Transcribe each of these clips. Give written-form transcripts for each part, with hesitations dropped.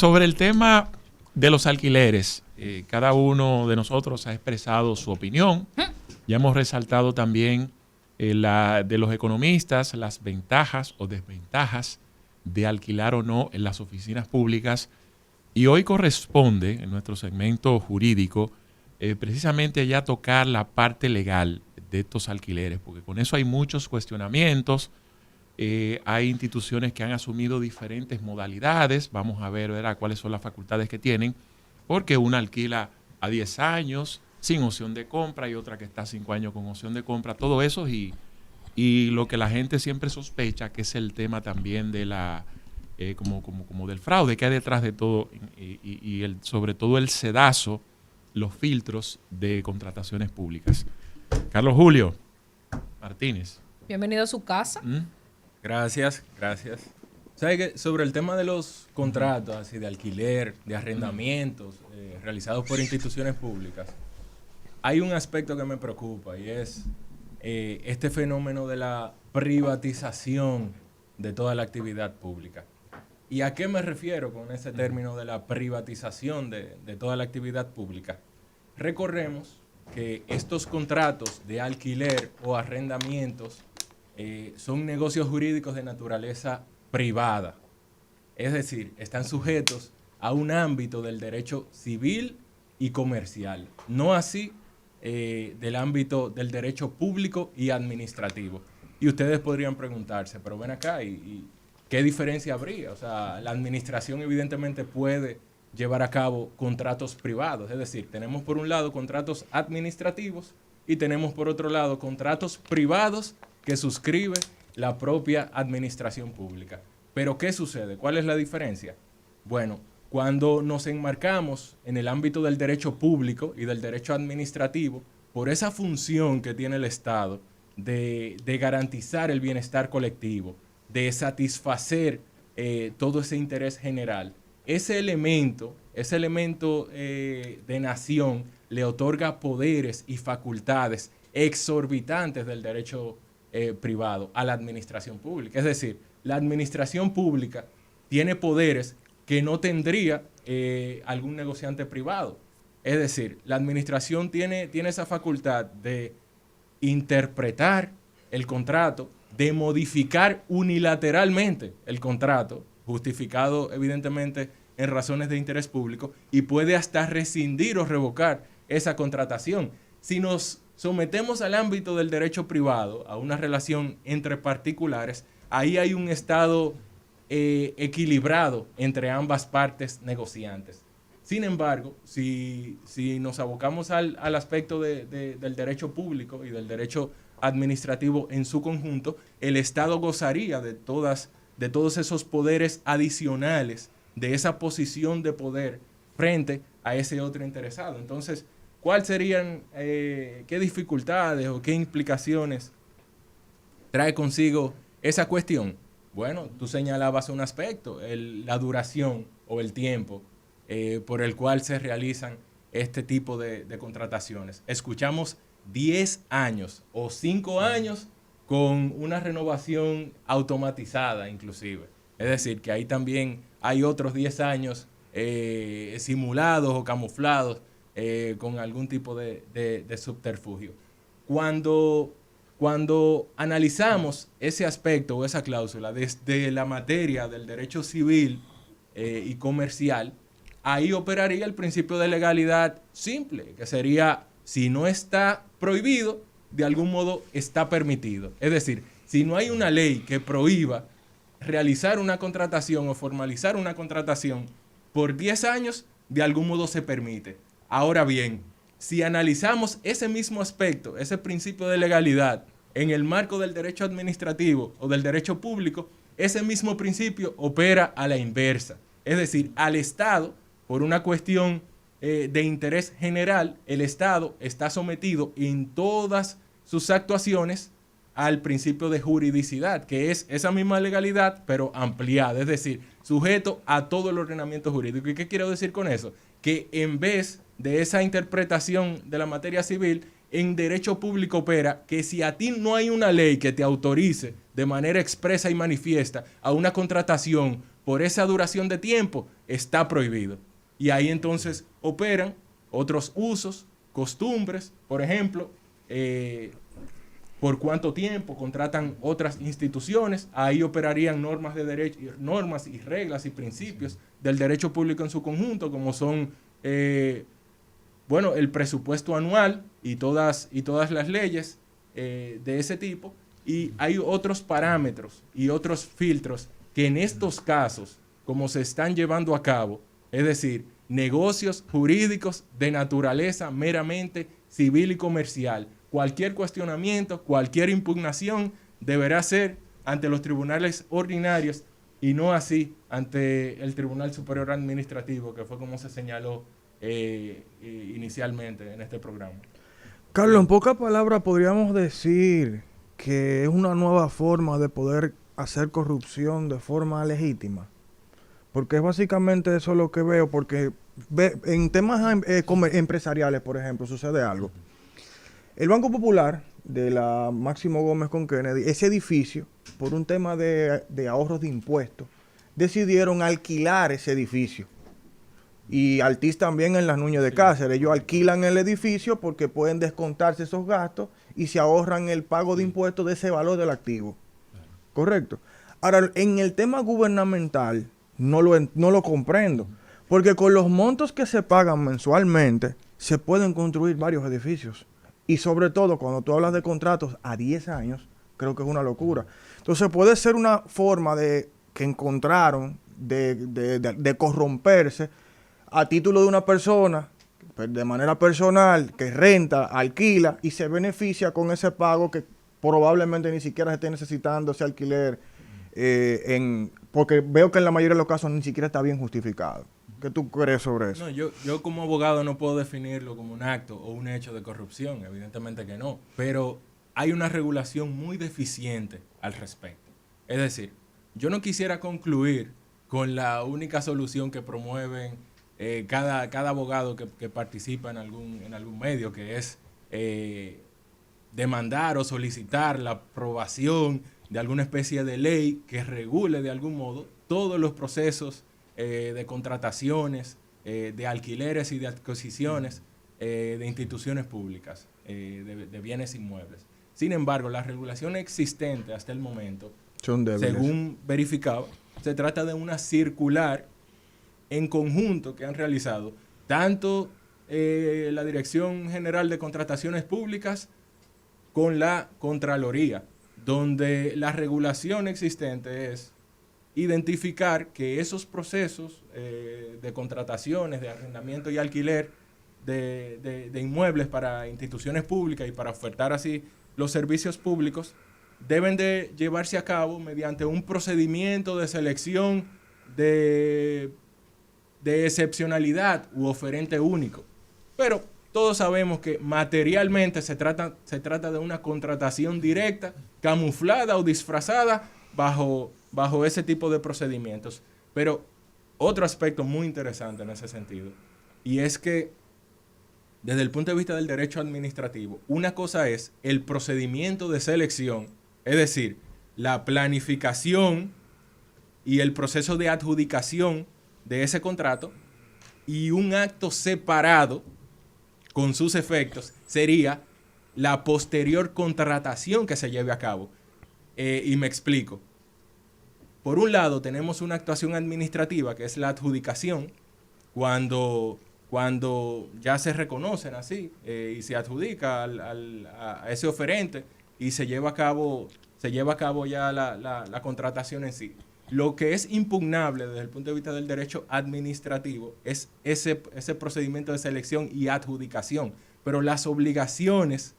sobre el tema de los alquileres, cada uno de nosotros ha expresado su opinión. Ya hemos resaltado también de los economistas las ventajas o desventajas de alquilar o no en las oficinas públicas. Y hoy corresponde, en nuestro segmento jurídico, precisamente ya tocar la parte legal de estos alquileres, porque con eso hay muchos cuestionamientos. Hay instituciones que han asumido diferentes modalidades. Vamos a ver, ¿verdad?, cuáles son las facultades que tienen, porque una alquila a 10 años sin opción de compra y otra que está a 5 años con opción de compra. Todo eso y lo que la gente siempre sospecha, que es el tema también de la como del fraude que hay detrás de todo y sobre todo el sedazo, los filtros de contrataciones públicas. Carlos Julio Martínez. Bienvenido a su casa. Gracias. ¿Sabe que sobre el tema de los contratos así de alquiler, de arrendamientos realizados por instituciones públicas, hay un aspecto que me preocupa y es este fenómeno de la privatización de toda la actividad pública? ¿Y a qué me refiero con ese término de la privatización de toda la actividad pública? Recordemos que estos contratos de alquiler o arrendamientos son negocios jurídicos de naturaleza privada. Es decir, están sujetos a un ámbito del derecho civil y comercial, no así del ámbito del derecho público y administrativo. Y ustedes podrían preguntarse, pero ven acá, ¿y qué diferencia habría? O sea, la administración evidentemente puede llevar a cabo contratos privados. Es decir, tenemos por un lado contratos administrativos y tenemos por otro lado contratos privados que suscribe la propia administración pública. Pero ¿qué sucede? ¿Cuál es la diferencia? Bueno, cuando nos enmarcamos en el ámbito del derecho público y del derecho administrativo, por esa función que tiene el Estado de garantizar el bienestar colectivo, de satisfacer todo ese interés general, ese elemento de nación le otorga poderes y facultades exorbitantes del derecho privado a la administración pública. Es decir, la administración pública tiene poderes que no tendría algún negociante privado. Es decir, la administración tiene esa facultad de interpretar el contrato, de modificar unilateralmente el contrato, justificado evidentemente en razones de interés público, y puede hasta rescindir o revocar esa contratación. Si nos sometemos al ámbito del derecho privado, a una relación entre particulares, ahí hay un estado equilibrado entre ambas partes negociantes. Sin embargo, si nos abocamos al aspecto del derecho público y del derecho administrativo en su conjunto, el Estado gozaría de todos esos poderes adicionales, de esa posición de poder frente a ese otro interesado. Entonces, ¿cuáles serían, qué dificultades o qué implicaciones trae consigo esa cuestión? Bueno, tú señalabas un aspecto, la duración o el tiempo por el cual se realizan este tipo de contrataciones. Escuchamos 10 años o 5 años con una renovación automatizada inclusive. Es decir, que ahí también hay otros 10 años simulados o camuflados con algún tipo de subterfugio. Cuando analizamos ese aspecto o esa cláusula desde la materia del derecho civil y comercial, ahí operaría el principio de legalidad simple, que sería, si no está prohibido, de algún modo está permitido. Es decir, si no hay una ley que prohíba realizar una contratación o formalizar una contratación por 10 años, de algún modo se permite. Ahora bien, si analizamos ese mismo aspecto, ese principio de legalidad, en el marco del derecho administrativo o del derecho público, ese mismo principio opera a la inversa. Es decir, al Estado, por una cuestión de interés general, el Estado está sometido en todas sus actuaciones al principio de juridicidad, que es esa misma legalidad, pero ampliada, es decir, sujeto a todo el ordenamiento jurídico. ¿Y qué quiero decir con eso? Que en vez de esa interpretación de la materia civil, en derecho público opera que si a ti no hay una ley que te autorice de manera expresa y manifiesta a una contratación por esa duración de tiempo, está prohibido. Y ahí entonces operan otros usos, costumbres, por ejemplo, por cuánto tiempo contratan otras instituciones. Ahí operarían normas de derecho, normas y reglas y principios del derecho público en su conjunto, como son el presupuesto anual y todas las leyes de ese tipo. Y hay otros parámetros y otros filtros que en estos casos, como se están llevando a cabo, es decir, negocios jurídicos de naturaleza meramente civil y comercial, cualquier cuestionamiento, cualquier impugnación deberá ser ante los tribunales ordinarios y no así ante el Tribunal Superior Administrativo, que fue como se señaló inicialmente en este programa. Carlos, en pocas palabras podríamos decir que es una nueva forma de poder hacer corrupción de forma legítima. Porque es básicamente eso lo que veo, porque en temas empresariales, por ejemplo, sucede algo. El Banco Popular de la Máximo Gómez con Kennedy, ese edificio, por un tema de ahorros de impuestos, decidieron alquilar ese edificio. Y Altiz también en las Núñez de Cáceres. Ellos alquilan el edificio porque pueden descontarse esos gastos y se ahorran el pago de impuestos de ese valor del activo. ¿Correcto? Ahora, en el tema gubernamental, no lo comprendo. Porque con los montos que se pagan mensualmente, se pueden construir varios edificios. Y sobre todo, cuando tú hablas de contratos a 10 años, creo que es una locura. Entonces, puede ser una forma que encontraron de corromperse a título de una persona, de manera personal, que renta, alquila y se beneficia con ese pago que probablemente ni siquiera se esté necesitando ese alquiler, porque veo que en la mayoría de los casos ni siquiera está bien justificado. ¿Qué tú crees sobre eso? No, yo como abogado no puedo definirlo como un acto o un hecho de corrupción, evidentemente que no, pero hay una regulación muy deficiente al respecto. Es decir, yo no quisiera concluir con la única solución que promueven cada abogado que participa en algún medio, que es demandar o solicitar la aprobación de alguna especie de ley que regule de algún modo todos los procesos de contrataciones, de alquileres y de adquisiciones de instituciones públicas, de bienes inmuebles. Sin embargo, la regulación existente hasta el momento, son débiles. Según verificaba, se trata de una circular en conjunto que han realizado tanto la Dirección General de Contrataciones Públicas con la Contraloría, donde la regulación existente es identificar que esos procesos de contrataciones, de arrendamiento y alquiler de inmuebles para instituciones públicas y para ofertar así los servicios públicos deben de llevarse a cabo mediante un procedimiento de selección de excepcionalidad u oferente único. Pero todos sabemos que materialmente se trata de una contratación directa, camuflada o disfrazada bajo ese tipo de procedimientos. Pero otro aspecto muy interesante en ese sentido, y es que desde el punto de vista del derecho administrativo, una cosa es el procedimiento de selección, es decir, la planificación y el proceso de adjudicación de ese contrato, y un acto separado con sus efectos sería la posterior contratación que se lleve a cabo. Y me explico. Por un lado, tenemos una actuación administrativa, que es la adjudicación, cuando ya se reconocen así y se adjudica a ese oferente y se lleva a cabo ya la contratación en sí. Lo que es impugnable desde el punto de vista del derecho administrativo es ese procedimiento de selección y adjudicación. Pero las obligaciones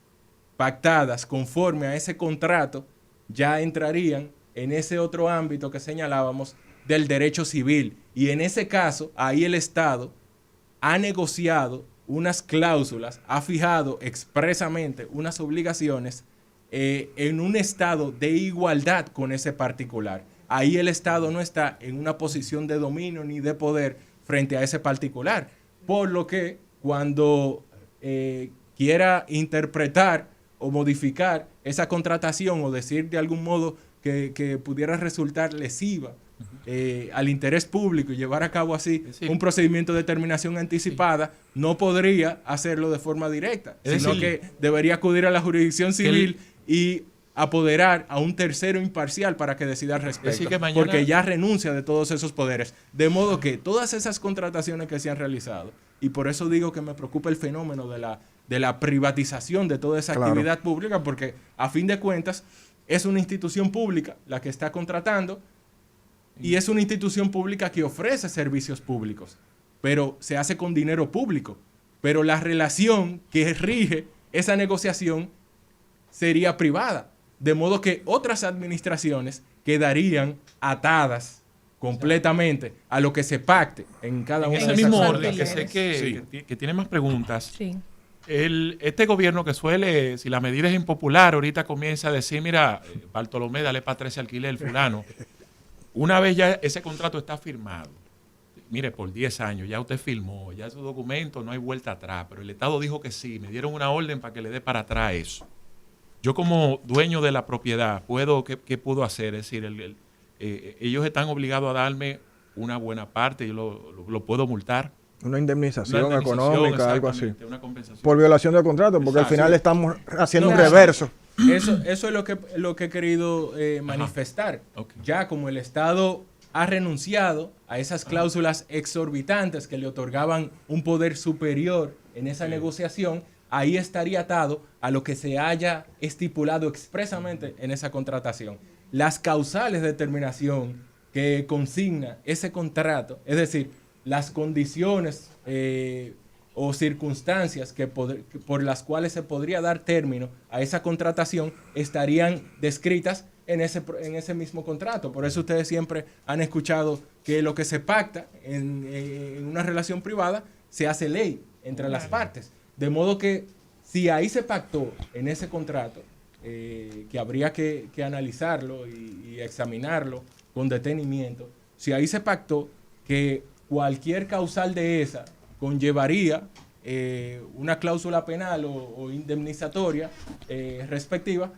pactadas conforme a ese contrato ya entrarían en ese otro ámbito que señalábamos del derecho civil. Y en ese caso, ahí el Estado ha negociado unas cláusulas, ha fijado expresamente unas obligaciones en un estado de igualdad con ese particular. Ahí el Estado no está en una posición de dominio ni de poder frente a ese particular. Por lo que cuando quiera interpretar o modificar esa contratación o decir de algún modo que pudiera resultar lesiva al interés público y llevar a cabo así Es decir, un procedimiento de terminación anticipada, no podría hacerlo de forma directa, Es sino decir, que debería acudir a la jurisdicción que el- civil y apoderar a un tercero imparcial para que decida al respecto, decir, que mañana- porque ya renuncia de todos esos poderes. De modo que todas esas contrataciones que se han realizado, y por eso digo que me preocupa el fenómeno de la privatización de toda esa Claro. actividad pública, porque a fin de cuentas es una institución pública la que está contratando y es una institución pública que ofrece servicios públicos, pero se hace con dinero público. Pero la relación que rige esa negociación sería privada, de modo que otras administraciones quedarían atadas completamente a lo que se pacte en cada En una ese de esas mismo zonas. orden, que sé Sí. que tiene más preguntas. Sí. Este gobierno que suele, si la medida es impopular, ahorita comienza a decir, mira, Bartolomé, dale para 13 alquiler, fulano. Una vez ya ese contrato está firmado, mire, por 10 años, ya usted firmó, ya esos documentos, no hay vuelta atrás, pero el Estado dijo que sí, me dieron una orden para que le dé para atrás eso. Yo como dueño de la propiedad, ¿qué puedo hacer? Es decir, ellos están obligados a darme una buena parte, yo lo puedo multar. Una indemnización, Una indemnización, económica, algo así. exactamente, una compensación. Por violación del contrato, porque al Exacto. final estamos haciendo un Claro. reverso. Eso es lo que he querido manifestar. Ok. Ya como el Estado ha renunciado a esas cláusulas exorbitantes que le otorgaban un poder superior en esa negociación, ahí estaría atado a lo que se haya estipulado expresamente en esa contratación. Las causales de terminación que consigna ese contrato, es decir, las condiciones o circunstancias por las cuales se podría dar término a esa contratación estarían descritas en ese mismo contrato. Por eso ustedes siempre han escuchado que lo que se pacta en una relación privada se hace ley entre las partes. De modo que si ahí se pactó en ese contrato, que habría que analizarlo y examinarlo con detenimiento, si ahí se pactó que cualquier causal de esa conllevaría una cláusula penal o indemnizatoria respectiva,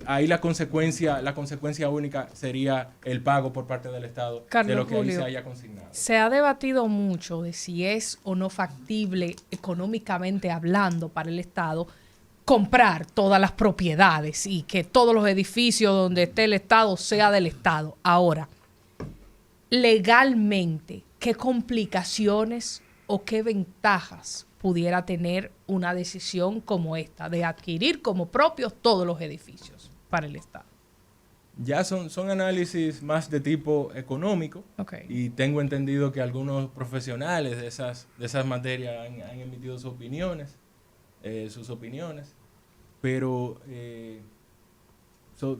ahí la consecuencia única sería el pago por parte del Estado Carlos de lo que ahí Julio, se haya consignado. se ha debatido mucho de si es o no factible económicamente hablando para el Estado comprar todas las propiedades y que todos los edificios donde esté el Estado sea del Estado. Ahora, legalmente, ¿qué complicaciones o qué ventajas pudiera tener una decisión como esta de adquirir como propios todos los edificios para el Estado? Ya son análisis más de tipo económico, Ok. y tengo entendido que algunos profesionales de esas materias han emitido sus opiniones, pero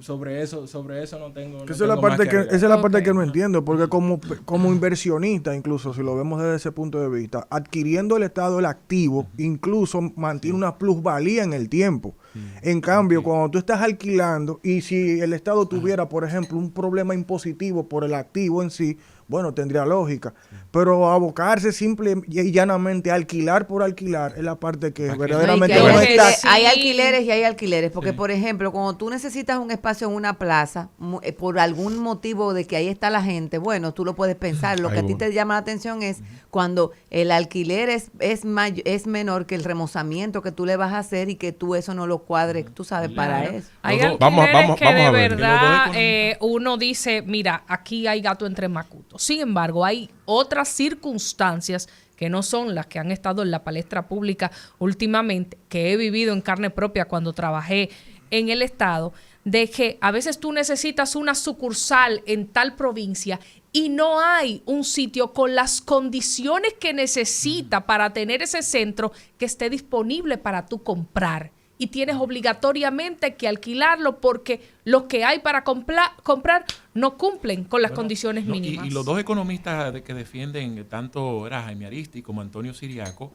sobre eso no tengo. Que no esa es la tengo parte más que, agregar. esa es la parte Ok. que no entiendo, porque como inversionista, incluso si lo vemos desde ese punto de vista, adquiriendo el Estado el activo, incluso mantiene una plusvalía en el tiempo. En cambio, cuando tú estás alquilando y si el Estado tuviera, por ejemplo, un problema impositivo por el activo en sí, bueno, tendría lógica. Pero abocarse simple y llanamente a alquilar por alquilar es la parte que Aquí. verdaderamente No, y que no hay está. Sí. Hay alquileres y hay alquileres, porque Sí. por ejemplo, cuando tú necesitas un espacio en una plaza, por algún motivo de que ahí está la gente, bueno, tú lo puedes pensar. Lo que a ti te llama la atención es cuando el alquiler es menor que el remozamiento que tú le vas a hacer y que tú eso no lo cuadres, tú sabes, para Claro. eso. Hay Los dos- alquileres que de a ver. verdad Los dos economistas. uno dice, mira, aquí hay gato entre macutos. Sin embargo, hay otras circunstancias que no son las que han estado en la palestra pública últimamente, que he vivido en carne propia cuando trabajé en el Estado, de que a veces tú necesitas una sucursal en tal provincia y no hay un sitio con las condiciones que necesita para tener ese centro que esté disponible para tú comprar. Y tienes obligatoriamente que alquilarlo porque los que hay para comprar no cumplen con las condiciones No, mínimas. y los dos economistas que defienden, tanto era Jaime Aristi como Antonio Siriaco,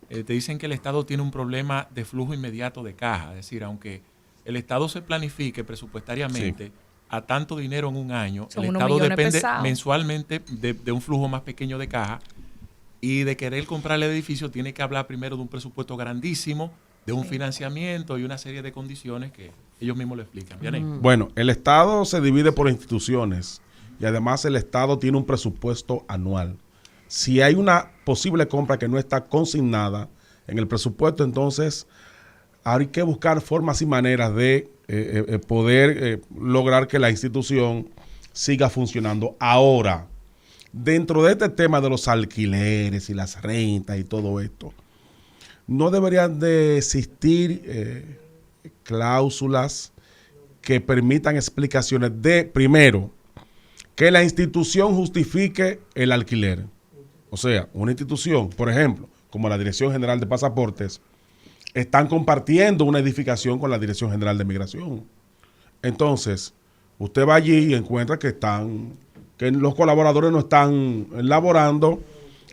te dicen que el Estado tiene un problema de flujo inmediato de caja. Es decir, aunque el Estado se planifique presupuestariamente a tanto dinero en un año, Son el unos Estado millones depende pesados. mensualmente de un flujo más pequeño de caja, y de querer comprar el edificio tiene que hablar primero de un presupuesto grandísimo, de un financiamiento y una serie de condiciones que ellos mismos lo explican. Vianey. Bueno, el Estado se divide por instituciones y además el Estado tiene un presupuesto anual. Si hay una posible compra que no está consignada en el presupuesto, entonces hay que buscar formas y maneras de poder lograr que la institución siga funcionando. Ahora, dentro de este tema de los alquileres y las rentas y todo esto, no deberían de existir cláusulas que permitan explicaciones de, primero, que la institución justifique el alquiler. O sea, una institución, por ejemplo, como la Dirección General de Pasaportes, están compartiendo una edificación con la Dirección General de Migración. Entonces, usted va allí y encuentra que los colaboradores no están laborando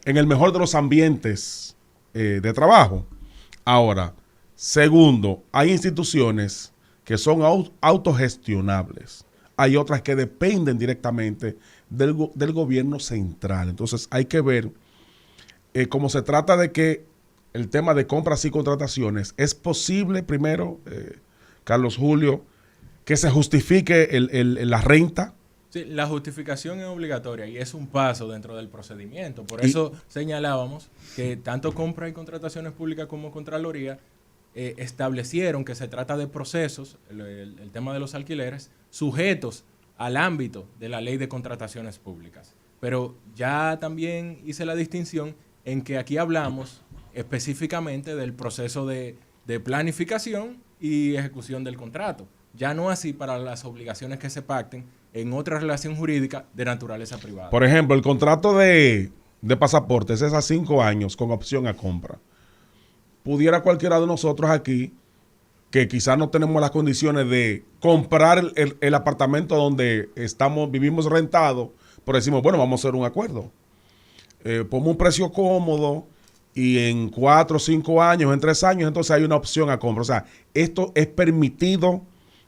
en el mejor de los ambientes de trabajo. Ahora, segundo, hay instituciones que son autogestionables. Hay otras que dependen directamente del gobierno central. Entonces, hay que ver, como se trata de que el tema de compras y contrataciones, es posible, primero, Carlos Julio, que se justifique la renta. Sí, la justificación es obligatoria y es un paso dentro del procedimiento. Por eso señalábamos que tanto compras y contrataciones públicas como Contraloría establecieron que se trata de procesos, el tema de los alquileres, sujetos al ámbito de la ley de contrataciones públicas. Pero ya también hice la distinción en que aquí hablamos específicamente del proceso de planificación y ejecución del contrato. Ya no así para las obligaciones que se pacten en otra relación jurídica de naturaleza privada. Por ejemplo, el contrato de pasaportes es a 5 años con opción a compra. Pudiera cualquiera de nosotros aquí, que quizás no tenemos las condiciones de comprar el apartamento donde vivimos rentado, pero decimos, bueno, vamos a hacer un acuerdo. Ponemos un precio cómodo y en 4 o 5 años, en 3 años, entonces hay una opción a compra. O sea, esto es permitido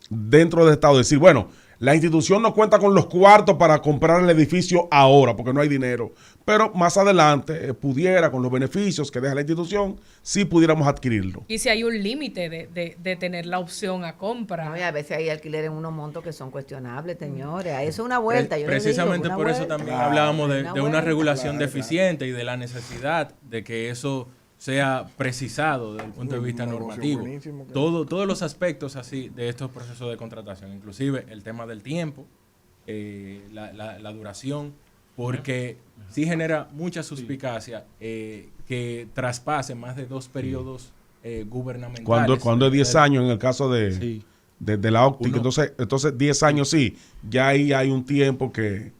dentro del Estado. Decir, bueno, la institución no cuenta con los cuartos para comprar el edificio ahora, porque no hay dinero. Pero más adelante pudiera, con los beneficios que deja la institución, sí pudiéramos adquirirlo. Y si hay un límite de tener la opción a compra. No, y a veces hay alquileres en unos montos que son cuestionables, señores. A eso es una vuelta. Precisamente por eso también hablábamos de una regulación Claro, deficiente y de la necesidad de que eso sea precisado desde el punto de vista normativo. Todos los aspectos así de estos procesos de contratación, inclusive el tema del tiempo, la duración, porque sí genera mucha suspicacia que traspase más de 2 periodos gubernamentales. Cuando es 10 años en el caso de la óptica, entonces 10 años sí, ya ahí hay un tiempo que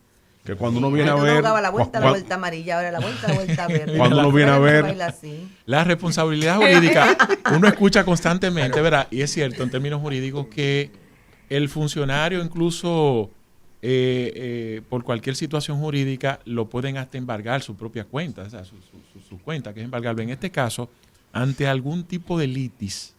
cuando uno viene a ver... la vuelta amarilla, ahora la vuelta verde. Cuando uno viene a ver... La responsabilidad jurídica, uno escucha constantemente, ¿verdad? Y es cierto en términos jurídicos que el funcionario incluso por cualquier situación jurídica lo pueden hasta embargar su propia cuenta, o sea, su cuenta, que es embargable. En este caso, ante algún tipo de litis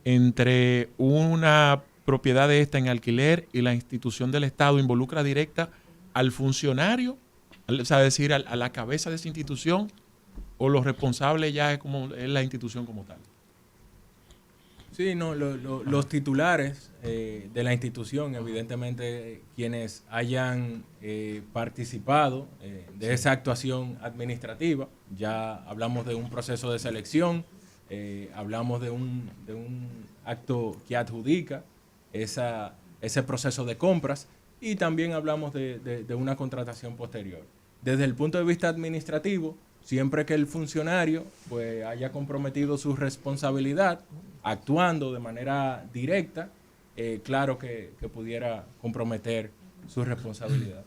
entre una propiedad de esta en alquiler y la institución del Estado, involucra directa al funcionario, o sea, decir, a la cabeza de esa institución, o los responsables ya es la institución como tal. Sí, no, los titulares de la institución, evidentemente quienes hayan participado de esa actuación administrativa, ya hablamos de un proceso de selección, hablamos de un acto que adjudica ese proceso de compras, y también hablamos de una contratación posterior. Desde el punto de vista administrativo, siempre que el funcionario pues haya comprometido su responsabilidad actuando de manera directa, claro que pudiera comprometer su responsabilidad.